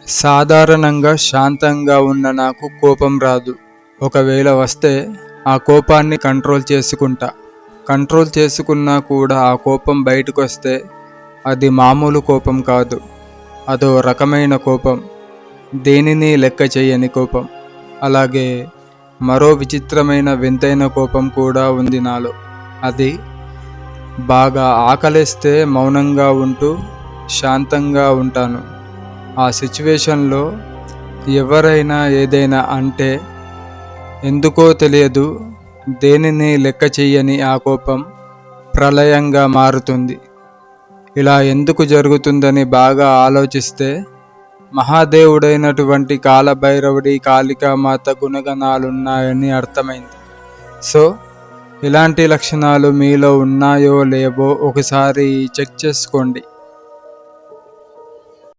సాధారణంగా శాంతంగా ఉన్న నాకు కోపం రాదు. ఒకవేళ వస్తే ఆ కోపాన్ని కంట్రోల్ చేసుకుంటా. కంట్రోల్ చేసుకున్నా కూడా ఆ కోపం బయటకొస్తే అది మామూలు కోపం కాదు. అదో రకమైన కోపం. దేనిని లెక్క చేయని కోపం. అలాగే మరో విచిత్రమైన వింతైన కోపం కూడా ఉంది నాలో. అది బాగా ఆకలేస్తే మౌనంగా ఉంటూ శాంతంగా ఉంటాను. ఆ సిచ్యువేషన్లో ఎవరైనా ఏదైనా అంటే ఎందుకో తెలియదు, దేనిని లెక్క చెయ్యని ఆ కోపం ప్రళయంగా మారుతుంది. ఇలా ఎందుకు జరుగుతుందని బాగా ఆలోచిస్తే మహాదేవుడైనటువంటి కాలభైరవుడి కాళికామాత గుణగణాలున్నాయని అర్థమైంది. సో ఇలాంటి లక్షణాలు మీలో ఉన్నాయో లేవో ఒకసారి చెక్ చేసుకోండి.